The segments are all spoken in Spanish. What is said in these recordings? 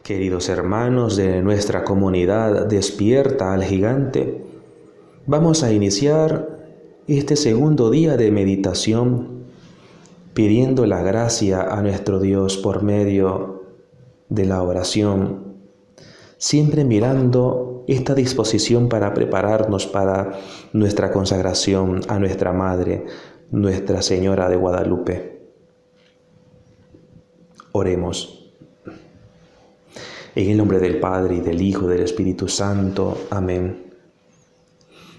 Queridos hermanos de nuestra comunidad Despierta al Gigante, vamos a iniciar este segundo día de meditación pidiendo la gracia a nuestro Dios por medio de la oración, siempre mirando esta disposición para prepararnos para nuestra consagración a nuestra Madre, Nuestra Señora de Guadalupe. Oremos. En el nombre del Padre, y del Hijo, y del Espíritu Santo. Amén.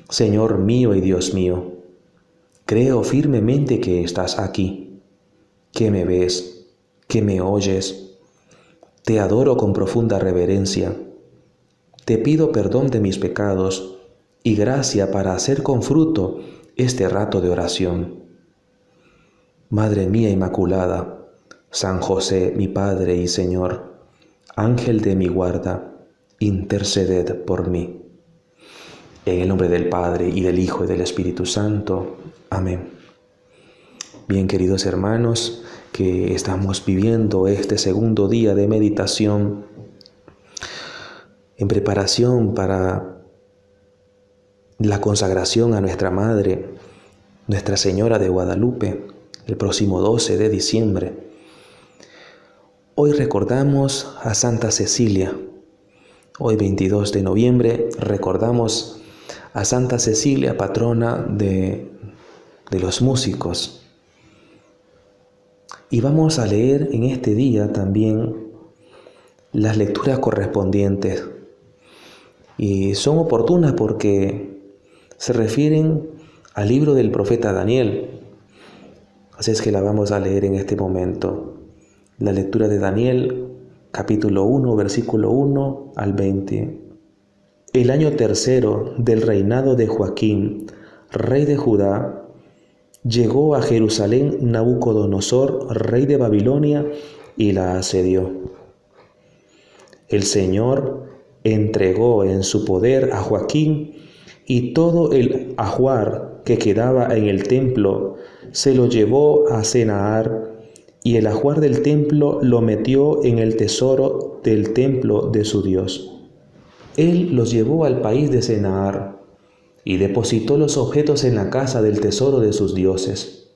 Señor mío y Dios mío, creo firmemente que estás aquí, que me ves, que me oyes. Te adoro con profunda reverencia. Te pido perdón de mis pecados y gracia para hacer con fruto este rato de oración. Madre mía Inmaculada, San José, mi Padre y Señor, Ángel de mi guarda, interceded por mí. En el nombre del Padre, y del Hijo, y del Espíritu Santo. Amén. Bien, queridos hermanos, que estamos viviendo este segundo día de meditación en preparación para la consagración a nuestra Madre, Nuestra Señora de Guadalupe, el próximo 12 de diciembre. Hoy recordamos a Santa Cecilia. Hoy 22 de noviembre recordamos a Santa Cecilia, patrona de los músicos. Y vamos a leer en este día también las lecturas correspondientes. Y son oportunas porque se refieren al libro del profeta Daniel. Así es que la vamos a leer en este momento. La lectura de Daniel, capítulo 1, versículo 1 al 20. El año tercero del reinado de Joaquín, rey de Judá, llegó a Jerusalén Nabucodonosor, rey de Babilonia, y la asedió. El Señor entregó en su poder a Joaquín, y todo el ajuar que quedaba en el templo se lo llevó a Sennaar, y el ajuar del templo lo metió en el tesoro del templo de su Dios. Él los llevó al país de Sennaar y depositó los objetos en la casa del tesoro de sus dioses.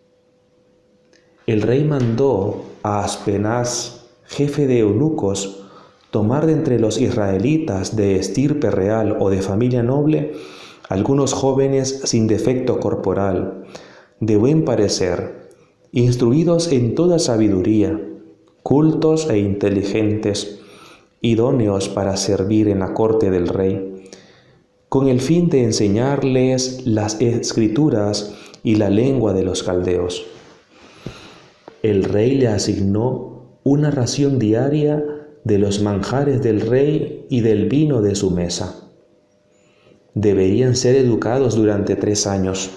El rey mandó a Aspenaz, jefe de eunucos, tomar de entre los israelitas de estirpe real o de familia noble algunos jóvenes sin defecto corporal, de buen parecer, instruidos en toda sabiduría, cultos e inteligentes, idóneos para servir en la corte del rey, con el fin de enseñarles las escrituras y la lengua de los caldeos. El rey le asignó una ración diaria de los manjares del rey y del vino de su mesa. Deberían ser educados durante 3 años,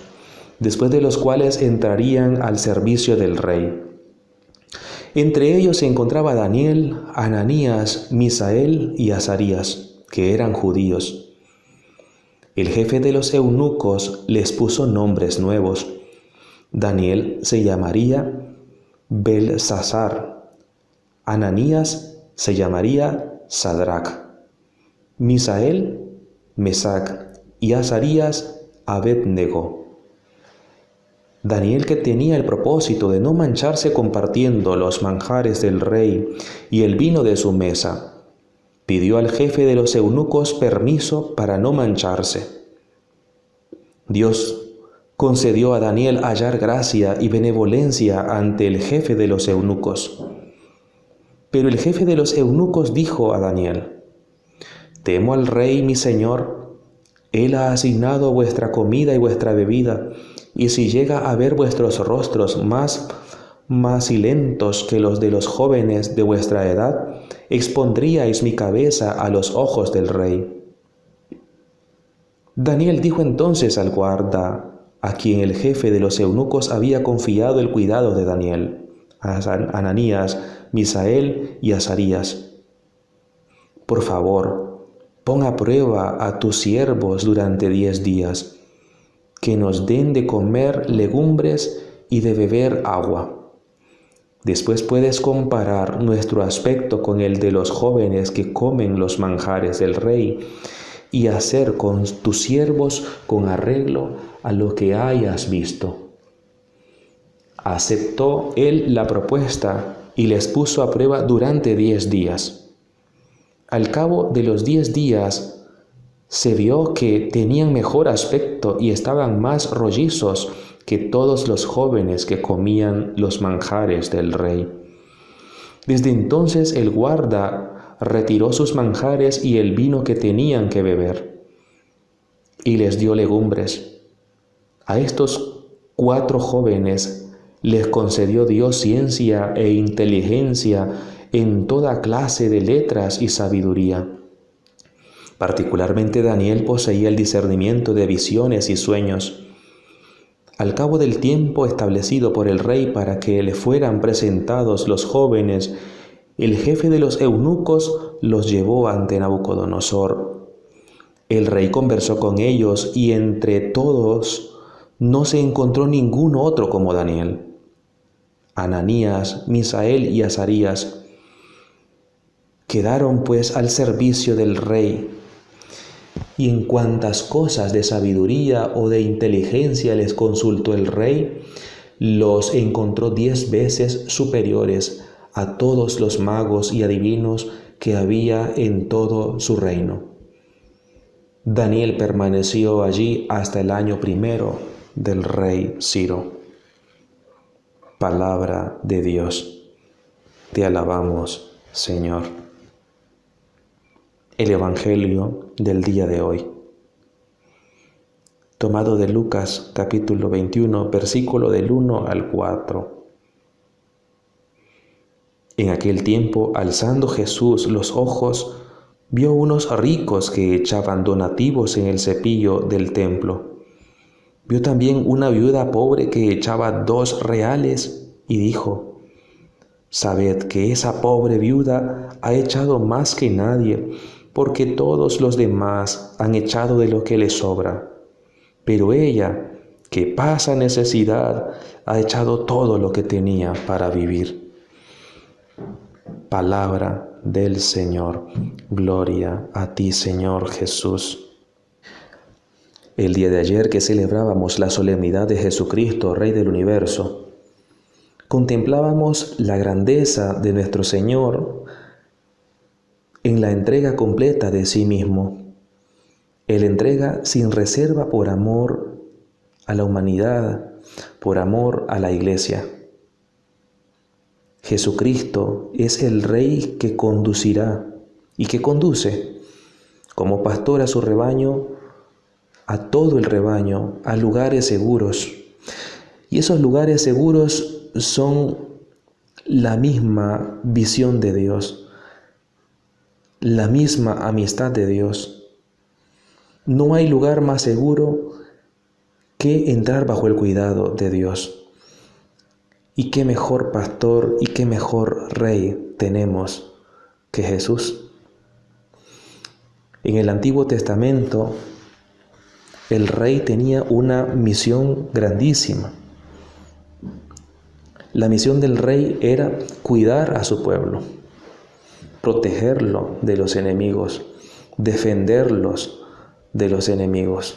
después de los cuales entrarían al servicio del rey. Entre ellos se encontraba Daniel, Ananías, Misael y Azarías, que eran judíos. El jefe de los eunucos les puso nombres nuevos. Daniel se llamaría Belsasar, Ananías se llamaría Sadrac, Misael, Mesac y Azarías, Abednego. Daniel, que tenía el propósito de no mancharse compartiendo los manjares del rey y el vino de su mesa, pidió al jefe de los eunucos permiso para no mancharse. Dios concedió a Daniel hallar gracia y benevolencia ante el jefe de los eunucos. Pero el jefe de los eunucos dijo a Daniel: «Temo al rey mi señor, él ha asignado vuestra comida y vuestra bebida, y si llega a ver vuestros rostros más macilentos que los de los jóvenes de vuestra edad, expondríais mi cabeza a los ojos del rey». Daniel dijo entonces al guarda, a quien el jefe de los eunucos había confiado el cuidado de Daniel, a Ananías, Misael y Azarías: «Por favor, pon a prueba a tus siervos durante 10 días, que nos den de comer legumbres y de beber agua. Después puedes comparar nuestro aspecto con el de los jóvenes que comen los manjares del rey y hacer con tus siervos con arreglo a lo que hayas visto. Aceptó él la propuesta y les puso a prueba durante 10 días. Al cabo de los 10 días se vio que tenían mejor aspecto y estaban más rollizos que todos los jóvenes que comían los manjares del rey. Desde entonces el guarda retiró sus manjares y el vino que tenían que beber, y les dio legumbres. A estos 4 jóvenes les concedió Dios ciencia e inteligencia en toda clase de letras y sabiduría. Particularmente Daniel poseía el discernimiento de visiones y sueños. Al cabo del tiempo establecido por el rey para que le fueran presentados los jóvenes, el jefe de los eunucos los llevó ante Nabucodonosor. El rey conversó con ellos y entre todos no se encontró ningún otro como Daniel. Ananías, Misael y Azarías quedaron pues al servicio del rey, y en cuantas cosas de sabiduría o de inteligencia les consultó el rey, los encontró 10 veces superiores a todos los magos y adivinos que había en todo su reino. Daniel permaneció allí hasta el año 1 del rey Ciro. Palabra de Dios. Te alabamos, Señor. El Evangelio del día de hoy, tomado de Lucas capítulo 21, versículo del 1 al 4. En aquel tiempo, alzando Jesús los ojos, vio unos ricos que echaban donativos en el cepillo del templo. Vio también una viuda pobre que echaba 2 reales y dijo: «Sabed que esa pobre viuda ha echado más que nadie, porque todos los demás han echado de lo que les sobra. Pero ella, que pasa necesidad, ha echado todo lo que tenía para vivir». Palabra del Señor. Gloria a ti, Señor Jesús. El día de ayer que celebrábamos la solemnidad de Jesucristo, Rey del Universo, contemplábamos la grandeza de nuestro Señor en la entrega completa de sí mismo. Él entrega sin reserva por amor a la humanidad, por amor a la Iglesia. Jesucristo es el Rey que conducirá y que conduce como pastor a su rebaño, a todo el rebaño, a lugares seguros. Y esos lugares seguros son la misma visión de Dios, la misma amistad de Dios. No hay lugar más seguro que entrar bajo el cuidado de Dios. Y qué mejor pastor y qué mejor rey tenemos que Jesús. En el Antiguo Testamento, el rey tenía una misión grandísima. La misión del rey era cuidar a su pueblo, protegerlo de los enemigos, defenderlos de los enemigos.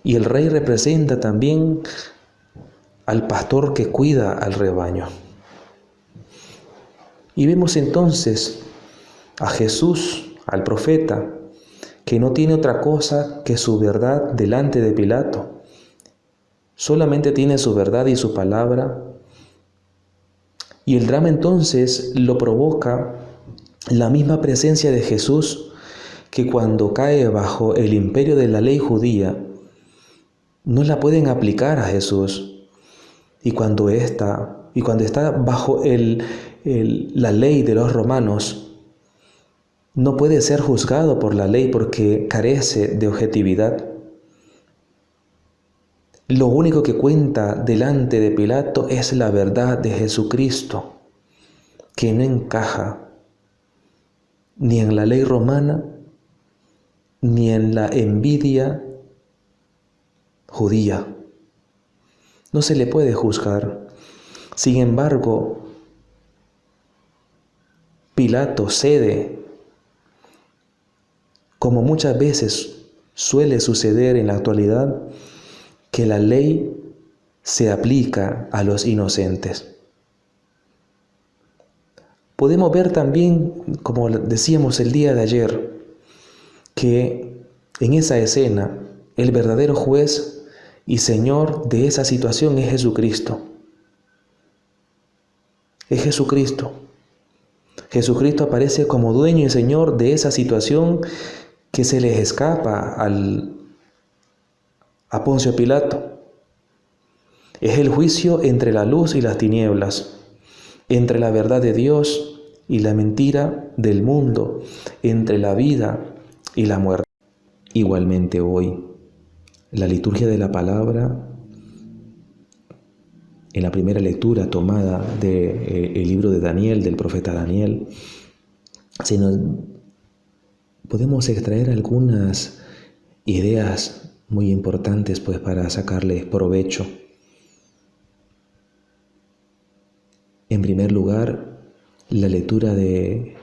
Y el rey representa también al pastor que cuida al rebaño. Y vemos entonces a Jesús, al profeta, que no tiene otra cosa que su verdad delante de Pilato. Solamente tiene su verdad y su palabra. Y el drama entonces lo provoca la misma presencia de Jesús, que cuando cae bajo el imperio de la ley judía, no la pueden aplicar a Jesús. Y cuando está bajo la ley de los romanos, no puede ser juzgado por la ley porque carece de objetividad. Lo único que cuenta delante de Pilato es la verdad de Jesucristo, que no encaja ni en la ley romana, ni en la envidia judía. No se le puede juzgar. Sin embargo, Pilato cede, como muchas veces suele suceder en la actualidad, que la ley se aplica a los inocentes. Podemos ver también, como decíamos el día de ayer, que en esa escena el verdadero juez y Señor de esa situación es Jesucristo. Es Jesucristo. Jesucristo aparece como dueño y Señor de esa situación que se les escapa a Poncio Pilato. Es el juicio entre la luz y las tinieblas, entre la verdad de Dios y la mentira del mundo, entre la vida y la muerte. Igualmente hoy, la liturgia de la palabra, en la primera lectura tomada del libro de Daniel, del profeta Daniel, podemos extraer algunas ideas muy importantes pues para sacarles provecho. En primer lugar, la lectura de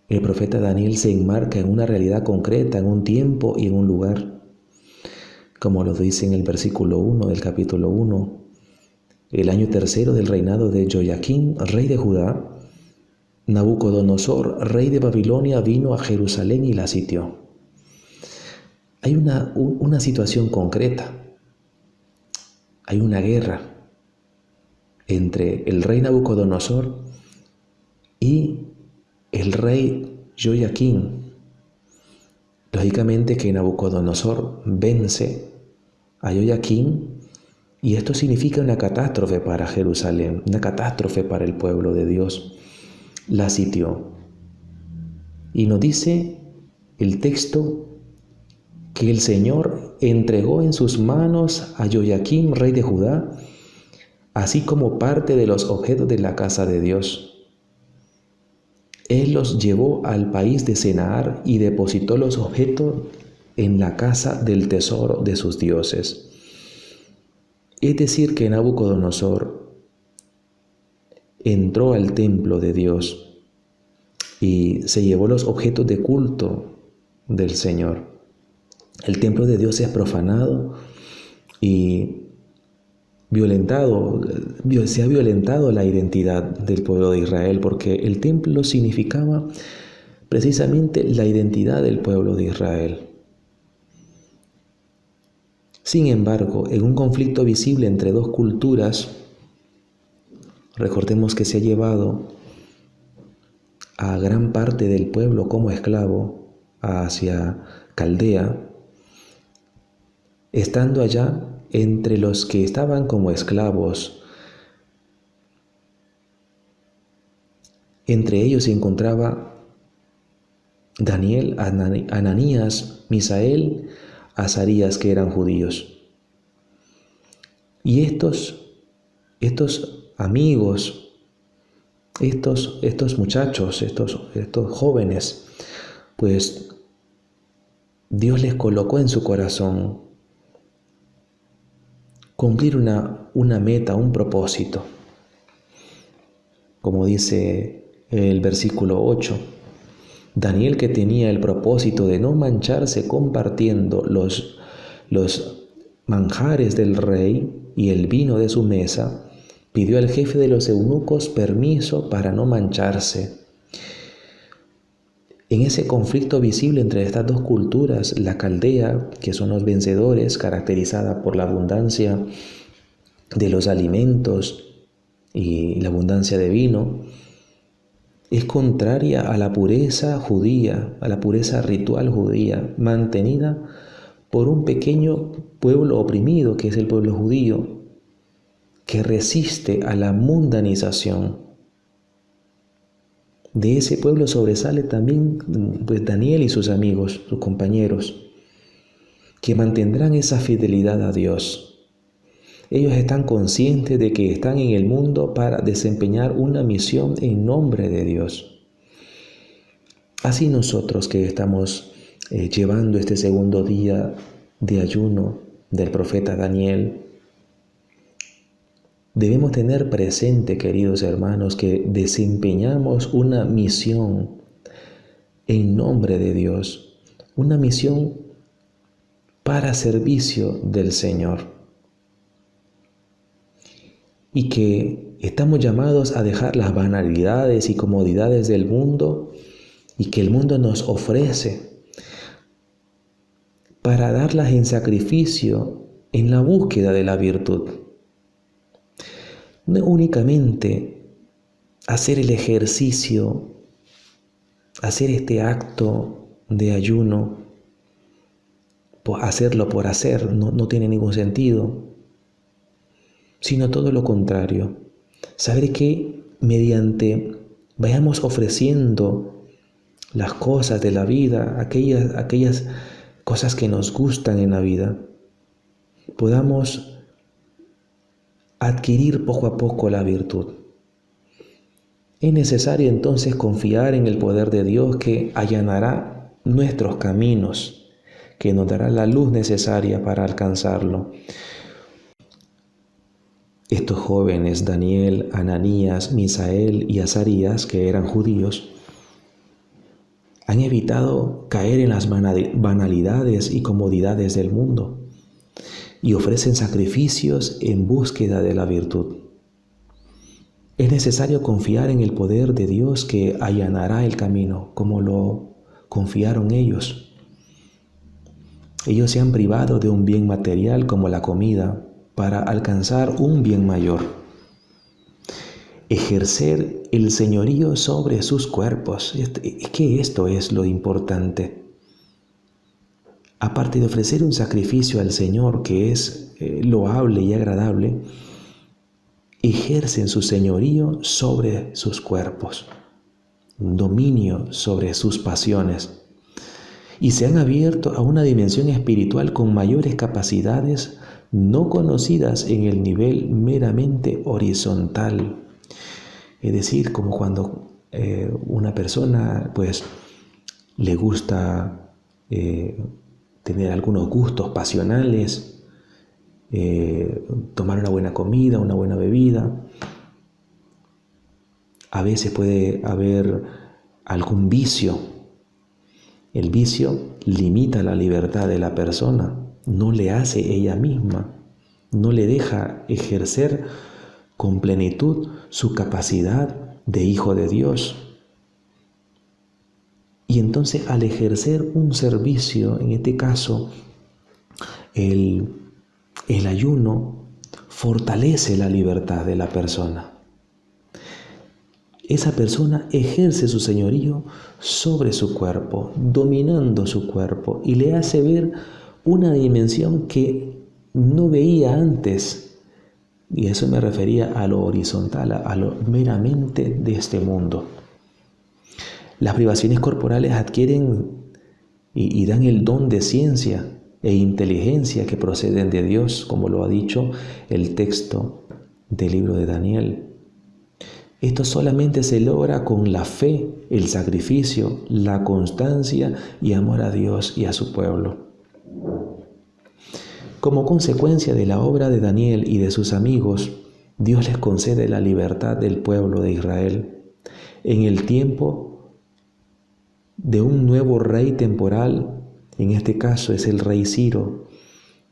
el profeta Daniel se enmarca en una realidad concreta, en un tiempo y en un lugar. Como lo dice en el versículo 1 del capítulo 1, el año tercero del reinado de Joaquín, rey de Judá, Nabucodonosor, rey de Babilonia, vino a Jerusalén y la sitió. Hay una situación concreta. Hay una guerra entre el rey Nabucodonosor y el rey Joaquín. Lógicamente que Nabucodonosor vence a Joaquín y esto significa una catástrofe para Jerusalén, una catástrofe para el pueblo de Dios. La sitió. Y nos dice el texto que el Señor entregó en sus manos a Joaquín, rey de Judá, así como parte de los objetos de la casa de Dios. Él los llevó al país de Senaar y depositó los objetos en la casa del tesoro de sus dioses. Es decir, que Nabucodonosor entró al templo de Dios y se llevó los objetos de culto del Señor. El templo de Dios es profanado y se ha violentado la identidad del pueblo de Israel, porque el templo significaba precisamente la identidad del pueblo de Israel. Sin embargo, en un conflicto visible entre dos culturas, recordemos que se ha llevado a gran parte del pueblo como esclavo hacia Caldea, estando allá entre los que estaban como esclavos. Entre ellos se encontraba Daniel, Ananías, Misael, Azarías, que eran judíos. Y estos amigos, estos muchachos, estos jóvenes, pues Dios les colocó en su corazón cumplir una meta, un propósito. Como dice el versículo 8, Daniel, que tenía el propósito de no mancharse compartiendo los manjares del rey y el vino de su mesa, pidió al jefe de los eunucos permiso para no mancharse. En ese conflicto visible entre estas dos culturas, la Caldea, que son los vencedores, caracterizada por la abundancia de los alimentos y la abundancia de vino, es contraria a la pureza judía, a la pureza ritual judía, mantenida por un pequeño pueblo oprimido, que es el pueblo judío, que resiste a la mundanización. De ese pueblo sobresale también pues, Daniel y sus amigos, sus compañeros, que mantendrán esa fidelidad a Dios. Ellos están conscientes de que están en el mundo para desempeñar una misión en nombre de Dios. Así nosotros que estamos llevando este segundo día de ayuno del profeta Daniel, Debemos tener presente, queridos hermanos, que desempeñamos una misión en nombre de Dios, una misión para servicio del Señor, y que estamos llamados a dejar las banalidades y comodidades del mundo y que el mundo nos ofrece para darlas en sacrificio en la búsqueda de la virtud. No únicamente hacer el ejercicio, hacer este acto de ayuno, hacerlo por hacer, no tiene ningún sentido, sino todo lo contrario. Saber que mediante vayamos ofreciendo las cosas de la vida, aquellas cosas que nos gustan en la vida, podamos adquirir poco a poco la virtud. Es necesario entonces confiar en el poder de Dios que allanará nuestros caminos, que nos dará la luz necesaria para alcanzarlo. Estos jóvenes, Daniel, Ananías, Misael y Azarías, que eran judíos, han evitado caer en las banalidades y comodidades del mundo y ofrecen sacrificios en búsqueda de la virtud. Es necesario confiar en el poder de Dios que allanará el camino, como lo confiaron ellos. Ellos se han privado de un bien material como la comida para alcanzar un bien mayor. Ejercer el señorío sobre sus cuerpos. Es que esto es lo importante. Aparte de ofrecer un sacrificio al Señor que es loable y agradable, ejercen su señorío sobre sus cuerpos, un dominio sobre sus pasiones, y se han abierto a una dimensión espiritual con mayores capacidades no conocidas en el nivel meramente horizontal. Es decir, como cuando una persona pues le gusta tener algunos gustos pasionales, tomar una buena comida, una buena bebida. A veces puede haber algún vicio. El vicio limita la libertad de la persona, no le hace ella misma, no le deja ejercer con plenitud su capacidad de hijo de Dios. Y entonces al ejercer un servicio, en este caso el ayuno, fortalece la libertad de la persona. Esa persona ejerce su señorío sobre su cuerpo, dominando su cuerpo, y le hace ver una dimensión que no veía antes. Y eso me refería a lo horizontal, a lo meramente de este mundo. Las privaciones corporales adquieren y dan el don de ciencia e inteligencia que proceden de Dios, como lo ha dicho el texto del libro de Daniel. Esto solamente se logra con la fe, el sacrificio, la constancia y amor a Dios y a su pueblo. Como consecuencia de la obra de Daniel y de sus amigos, Dios les concede la libertad del pueblo de Israel en el tiempo de un nuevo rey temporal. En este caso es el rey Ciro,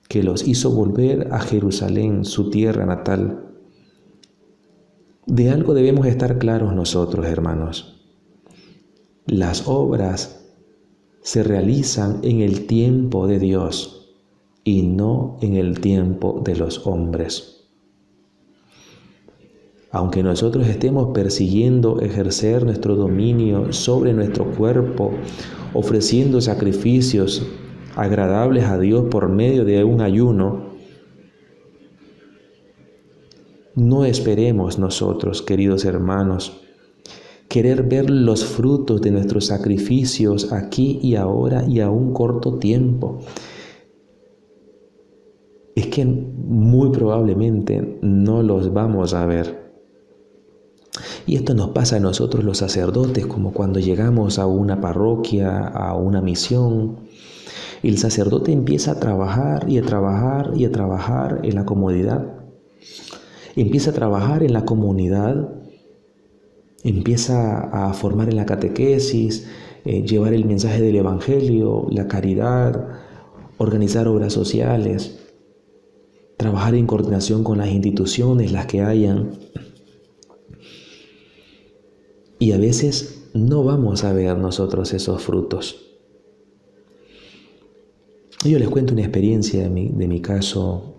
que los hizo volver a Jerusalén, su tierra natal. De algo debemos estar claros nosotros, hermanos. Las obras se realizan en el tiempo de Dios y no en el tiempo de los hombres. Aunque nosotros estemos persiguiendo ejercer nuestro dominio sobre nuestro cuerpo, ofreciendo sacrificios agradables a Dios por medio de un ayuno, no esperemos nosotros, queridos hermanos, querer ver los frutos de nuestros sacrificios aquí y ahora y a un corto tiempo. Es que muy probablemente no los vamos a ver. Y esto nos pasa a nosotros los sacerdotes, como cuando llegamos a una parroquia, a una misión. El sacerdote empieza a trabajar y a trabajar y a trabajar en la comodidad. empieza a trabajar en la comunidad, empieza a formar en la catequesis, llevar el mensaje del Evangelio, la caridad, organizar obras sociales, trabajar en coordinación con las instituciones, las que hayan. Y a veces no vamos a ver nosotros esos frutos. Yo les cuento una experiencia de mi caso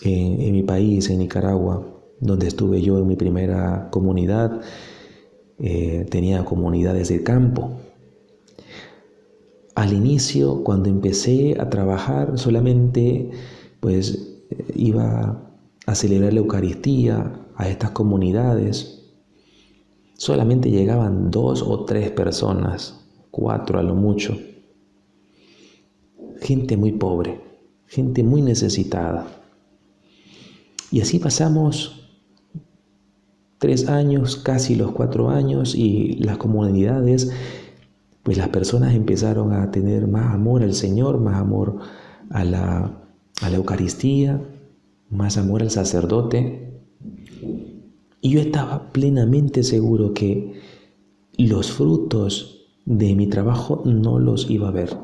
en mi país, en Nicaragua, donde estuve yo en mi primera comunidad. Tenía comunidades de campo. Al inicio, cuando empecé a trabajar, solamente iba a celebrar la Eucaristía a estas comunidades. Solamente llegaban 2 o 3 personas, 4 a lo mucho. Gente muy pobre, gente muy necesitada. Y así pasamos 3 años, casi los 4 años, y las comunidades, las personas empezaron a tener más amor al Señor, más amor a la Eucaristía, más amor al sacerdote. Y yo estaba plenamente seguro que los frutos de mi trabajo no los iba a ver.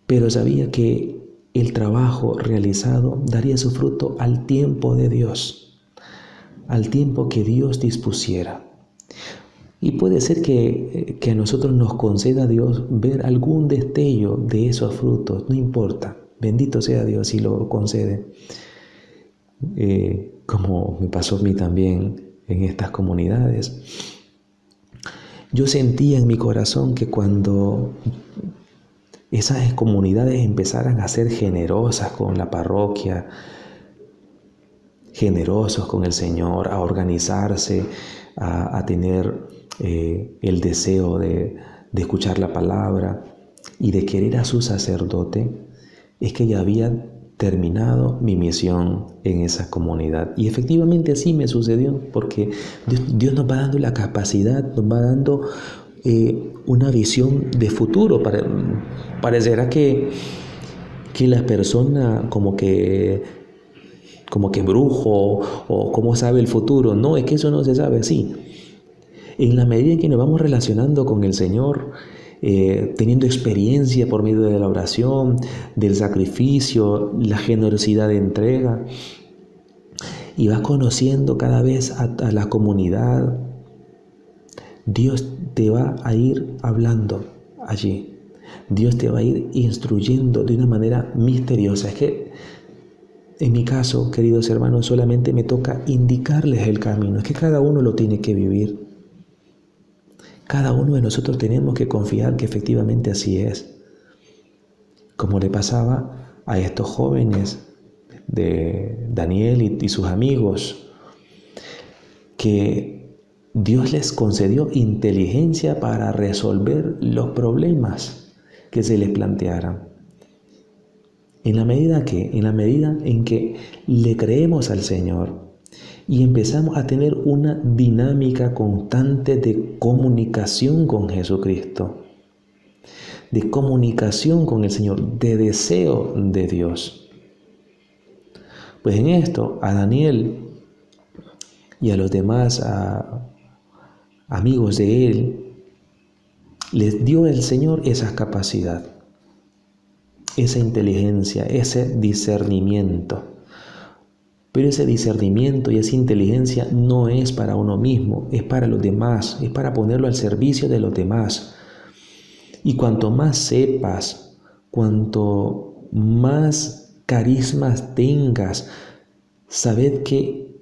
Pero sabía que el trabajo realizado daría su fruto al tiempo de Dios, al tiempo que Dios dispusiera. Y puede ser que a nosotros nos conceda Dios ver algún destello de esos frutos, no importa, bendito sea Dios si lo concede. Como me pasó a mí también en estas comunidades. Yo sentía en mi corazón que cuando esas comunidades empezaran a ser generosas con la parroquia, generosos con el Señor, a organizarse, a tener el deseo de escuchar la palabra y de querer a su sacerdote, es que ya había terminado mi misión en esa comunidad. Y efectivamente así me sucedió, porque Dios nos va dando la capacidad, nos va dando una visión de futuro. Parecerá que la persona como que brujo o cómo sabe el futuro. No, es que eso no se sabe así. En la medida en que nos vamos relacionando con el Señor, teniendo experiencia por medio de la oración, del sacrificio, la generosidad de entrega, y vas conociendo cada vez a la comunidad, Dios te va a ir hablando allí. Dios te va a ir instruyendo de una manera misteriosa. Es que en mi caso, queridos hermanos, solamente me toca indicarles el camino. Es que cada uno lo tiene que vivir. Cada uno de nosotros tenemos que confiar que efectivamente así es. Como le pasaba a estos jóvenes de Daniel y sus amigos, que Dios les concedió inteligencia para resolver los problemas que se les plantearan. En la medida en que le creemos al Señor y empezamos a tener una dinámica constante de comunicación con Jesucristo, de comunicación con el Señor, de deseo de Dios. Pues en esto, a Daniel y a los demás amigos de él, les dio el Señor esa capacidad, esa inteligencia, ese discernimiento. Pero ese discernimiento y esa inteligencia no es para uno mismo, es para los demás, es para ponerlo al servicio de los demás. Y cuanto más sepas, cuanto más carismas tengas, sabed que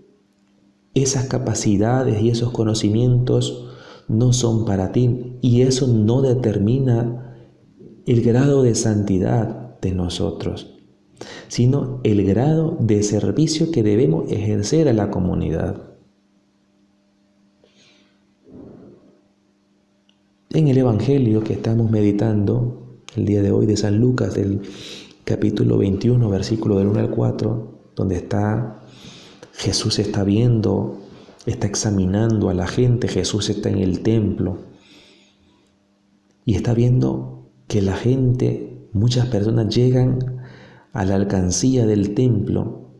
esas capacidades y esos conocimientos no son para ti, y eso no determina el grado de santidad de nosotros, sino el grado de servicio que debemos ejercer a la comunidad. En el Evangelio que estamos meditando el día de hoy de San Lucas, del capítulo 21, versículo del 1 al 4, donde Jesús está viendo, está examinando a la gente, Jesús está en el templo y está viendo que la gente, muchas personas llegan a la alcancía del templo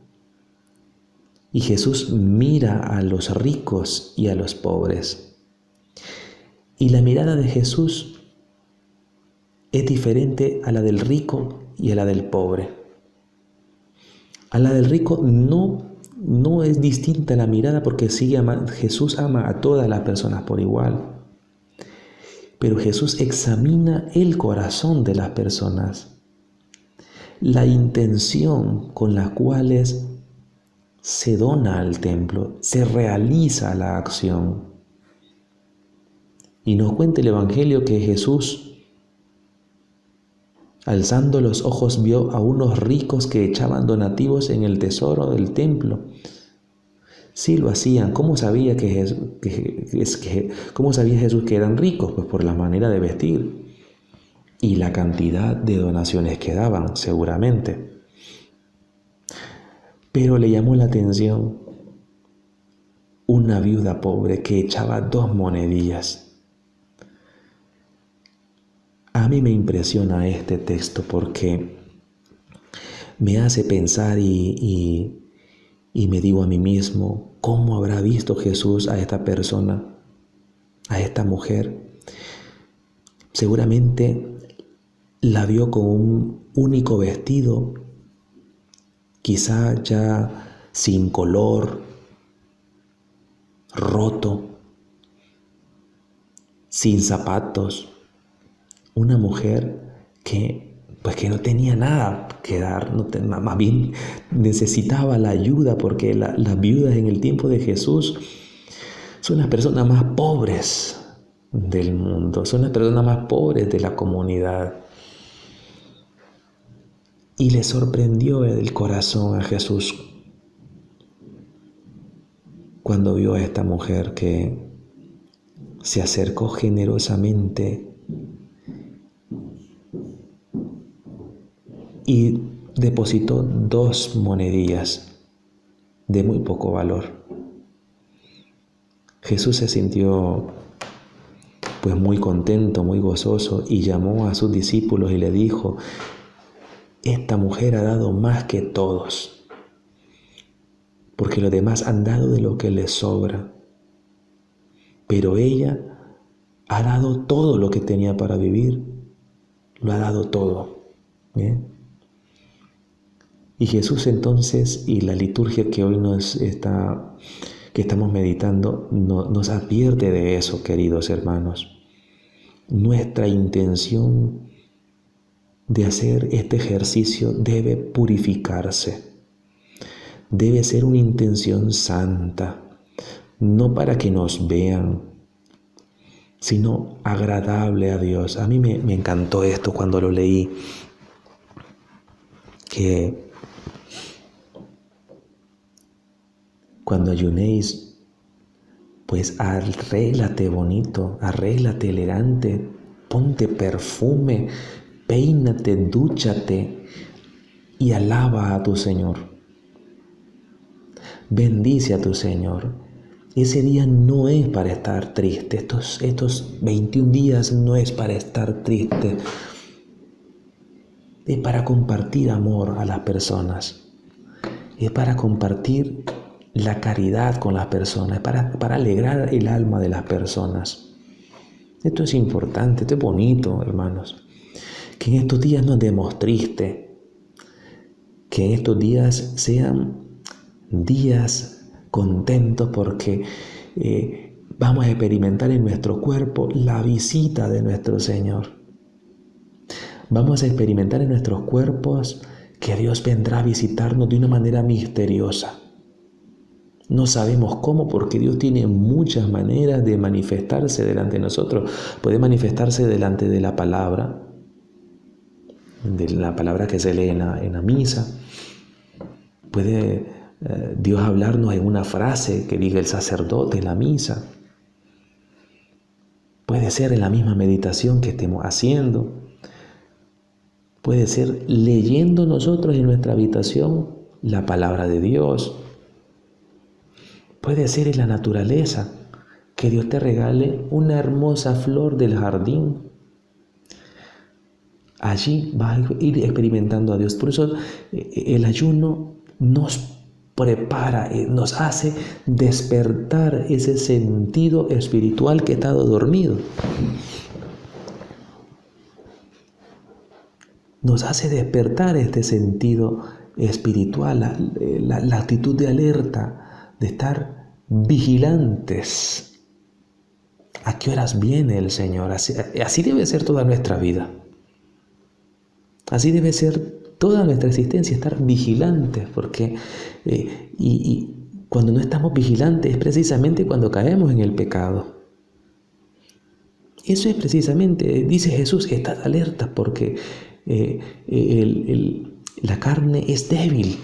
Y Jesús mira a los ricos y a los pobres. Y la mirada de Jesús es diferente a la del rico y a la del pobre. A la del rico no es distinta la mirada porque Jesús ama a todas las personas por igual. Pero Jesús examina el corazón de las personas, la intención con la cual se dona al templo, se realiza la acción. Y nos cuenta el Evangelio que Jesús, alzando los ojos, vio a unos ricos que echaban donativos en el tesoro del templo. Sí lo hacían. ¿Cómo sabía cómo sabía Jesús que eran ricos? Pues por la manera de vestir y la cantidad de donaciones que daban, seguramente. Pero le llamó la atención una viuda pobre que echaba 2 monedillas. A mí me impresiona este texto porque me hace pensar y me digo a mí mismo, ¿cómo habrá visto Jesús a esta persona, a esta mujer? Seguramente la vio con un único vestido, quizá ya sin color, roto, sin zapatos. Una mujer que no tenía nada que dar, más bien necesitaba la ayuda, porque las viudas en el tiempo de Jesús son las personas más pobres del mundo, son las personas más pobres de la comunidad. Y le sorprendió el corazón a Jesús cuando vio a esta mujer que se acercó generosamente y depositó 2 monedillas de muy poco valor. Jesús se sintió pues muy contento, muy gozoso, y llamó a sus discípulos y le dijo: esta mujer ha dado más que todos, porque los demás han dado de lo que les sobra, pero ella ha dado todo lo que tenía para vivir, lo ha dado todo. ¿Bien? Y Jesús entonces, y la liturgia que hoy que estamos meditando, nos advierte de eso, queridos hermanos. Nuestra intención de hacer este ejercicio debe purificarse. Debe ser una intención santa, no para que nos vean, sino agradable a Dios. A mí me encantó esto cuando lo leí, que cuando ayunéis, pues arréglate bonito, arréglate elegante, ponte perfume, peínate, dúchate y alaba a tu Señor. Bendice a tu Señor. Ese día no es para estar triste. Estos 21 días no es para estar triste. Es para compartir amor a las personas. Es para compartir la caridad con las personas, para alegrar el alma de las personas. Esto es importante, esto es bonito, hermanos. Que en estos días no andemos tristes, que en estos días sean días contentos, porque vamos a experimentar en nuestro cuerpo la visita de nuestro Señor. Vamos a experimentar en nuestros cuerpos que Dios vendrá a visitarnos de una manera misteriosa. No sabemos cómo, porque Dios tiene muchas maneras de manifestarse delante de nosotros. Puede manifestarse delante de la palabra que se lee en la misa. Puede Dios hablarnos en una frase que diga el sacerdote en la misa. Puede ser en la misma meditación que estemos haciendo. Puede ser leyendo nosotros en nuestra habitación la palabra de Dios. Puede ser en la naturaleza, que Dios te regale una hermosa flor del jardín. Allí vas a ir experimentando a Dios. Por eso el ayuno nos prepara, nos hace despertar ese sentido espiritual que ha estado dormido. Nos hace despertar este sentido espiritual, la actitud de alerta, de estar vigilantes. ¿A qué horas viene el Señor? Así debe ser toda nuestra vida. Así debe ser toda nuestra existencia, estar vigilantes, porque y cuando no estamos vigilantes es precisamente cuando caemos en el pecado. Eso es precisamente, dice Jesús, estad alerta, porque la carne es débil,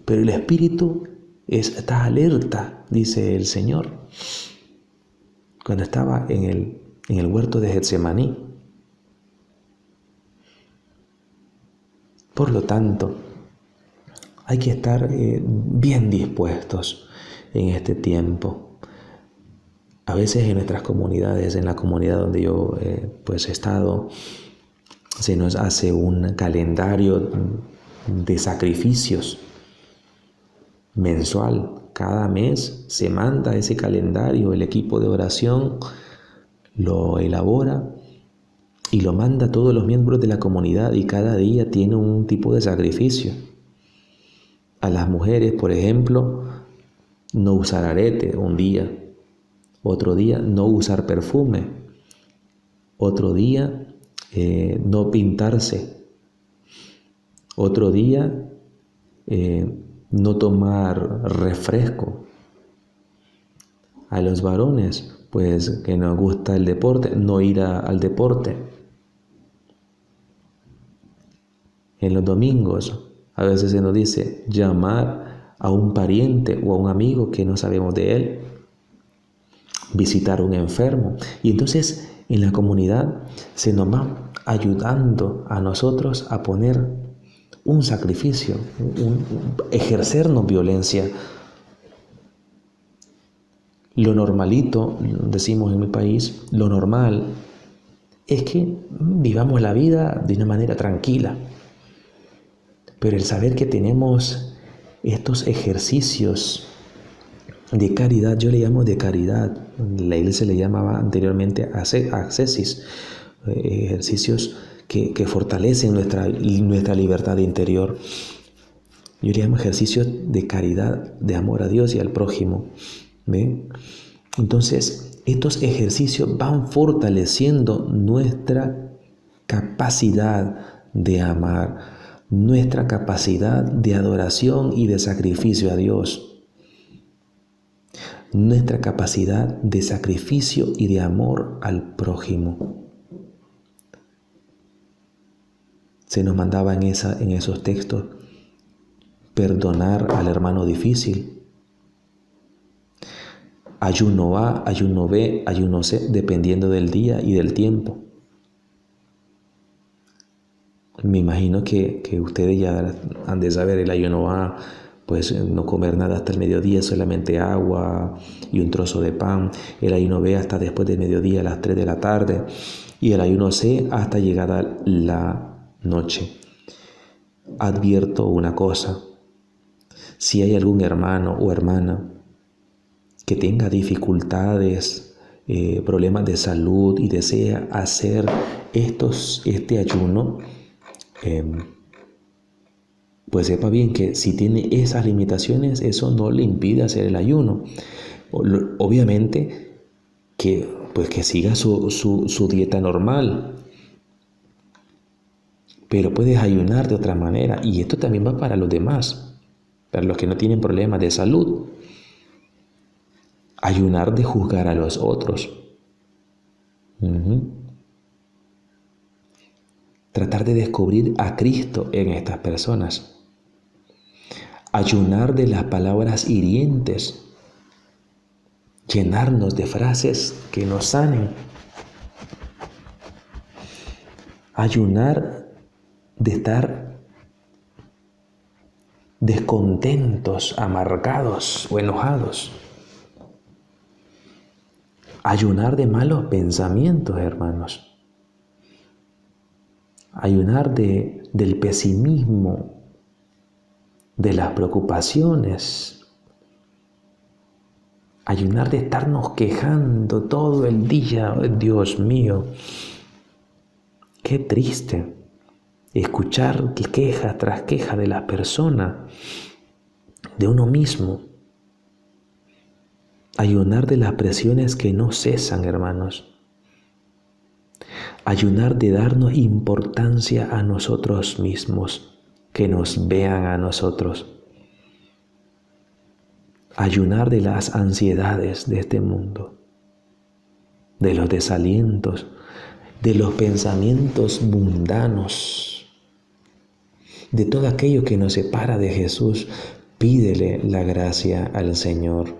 pero el espíritu está alerta, dice el Señor, cuando estaba en el huerto de Getsemaní. Por lo tanto, hay que estar bien dispuestos en este tiempo. A veces en nuestras comunidades, en la comunidad donde yo he estado, se nos hace un calendario de sacrificios mensual. Cada mes se manda ese calendario, el equipo de oración lo elabora y lo manda a todos los miembros de la comunidad, y cada día tiene un tipo de sacrificio. A las mujeres, por ejemplo, no usar arete un día, otro día no usar perfume, otro día no pintarse, otro día no tomar refresco. A los varones, pues que nos gusta el deporte, no ir al deporte. En los domingos a veces se nos dice llamar a un pariente o a un amigo que no sabemos de él, visitar a un enfermo. Y entonces en la comunidad se nos va ayudando a nosotros a poner un sacrificio, ejercernos violencia. Lo normalito, decimos en mi país, lo normal es que vivamos la vida de una manera tranquila. Pero el saber que tenemos estos ejercicios de caridad, yo le llamo de caridad, la iglesia le llamaba anteriormente ascesis, ejercicios que fortalecen nuestra libertad interior. Yo le llamo ejercicios de caridad, de amor a Dios y al prójimo. ¿Ven? Entonces, estos ejercicios van fortaleciendo nuestra capacidad de amar, nuestra capacidad de adoración y de sacrificio a Dios, nuestra capacidad de sacrificio y de amor al prójimo. Se nos mandaba en esos textos perdonar al hermano difícil. Ayuno A, ayuno B, ayuno C, dependiendo del día y del tiempo. Me imagino que ustedes ya han de saber el ayuno A, pues no comer nada hasta el mediodía, solamente agua y un trozo de pan. El ayuno B hasta después del mediodía a las 3 de la tarde. Y el ayuno C hasta llegada la noche. Advierto una cosa: si hay algún hermano o hermana que tenga dificultades, problemas de salud y desea hacer este ayuno, pues sepa bien que si tiene esas limitaciones, eso no le impide hacer el ayuno. Obviamente que siga su dieta normal, pero puedes ayunar de otra manera, y esto también va para los demás, para los que no tienen problemas de salud. Ayunar de juzgar a los otros. Tratar de descubrir a Cristo en estas personas. Ayunar de las palabras hirientes. Llenarnos de frases que nos sanen. Ayunar de estar descontentos, amargados o enojados. Ayunar de malos pensamientos, hermanos. Ayunar del pesimismo, de las preocupaciones. Ayunar de estarnos quejando todo el día. Dios mío, qué triste escuchar queja tras queja de las personas, de uno mismo. Ayunar de las presiones que no cesan, hermanos. Ayunar de darnos importancia a nosotros mismos, que nos vean a nosotros. Ayunar de las ansiedades de este mundo, de los desalientos, de los pensamientos mundanos, de todo aquello que nos separa de Jesús. Pídele la gracia al Señor.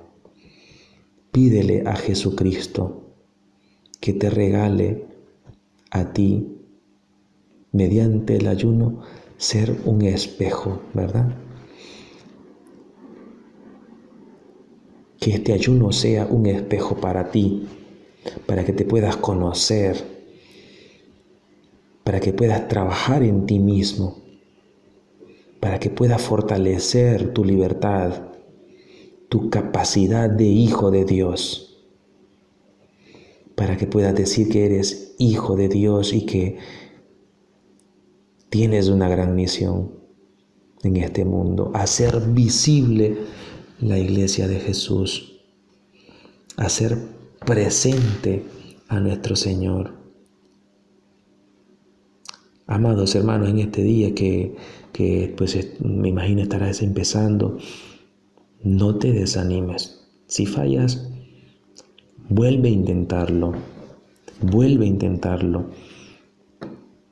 Pídele a Jesucristo que te regale a ti, mediante el ayuno, ser un espejo, ¿verdad? Que este ayuno sea un espejo para ti, para que te puedas conocer, para que puedas trabajar en ti mismo, para que puedas fortalecer tu libertad, tu capacidad de hijo de Dios, para que puedas decir que eres hijo de Dios y que tienes una gran misión en este mundo: hacer visible la iglesia de Jesús, hacer presente a nuestro Señor. Amados hermanos, en este día que pues me imagino estarás empezando, no te desanimes. Si fallas, vuelve a intentarlo. Vuelve a intentarlo.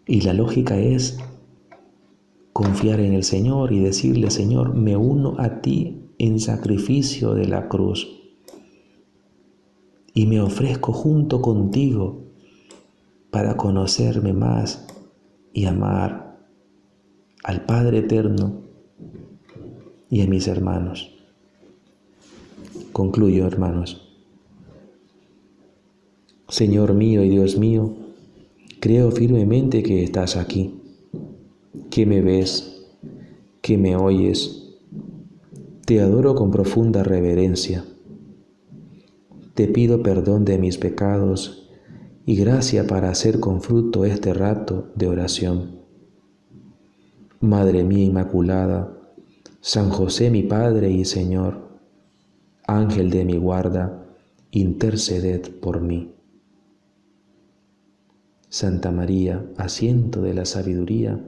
Y la lógica es confiar en el Señor y decirle: Señor, me uno a ti en sacrificio de la cruz y me ofrezco junto contigo para conocerme más y amar al Padre eterno y a mis hermanos. Concluyo, hermanos. Señor mío y Dios mío, creo firmemente que estás aquí, que me ves, que me oyes. Te adoro con profunda reverencia. Te pido perdón de mis pecados y gracia para hacer con fruto este rato de oración. Madre mía Inmaculada, San José mi Padre y Señor, Ángel de mi guarda, interceded por mí. Santa María, asiento de la sabiduría,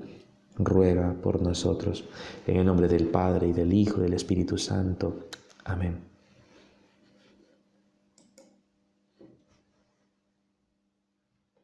ruega por nosotros. En el nombre del Padre, y del Hijo, y del Espíritu Santo. Amén.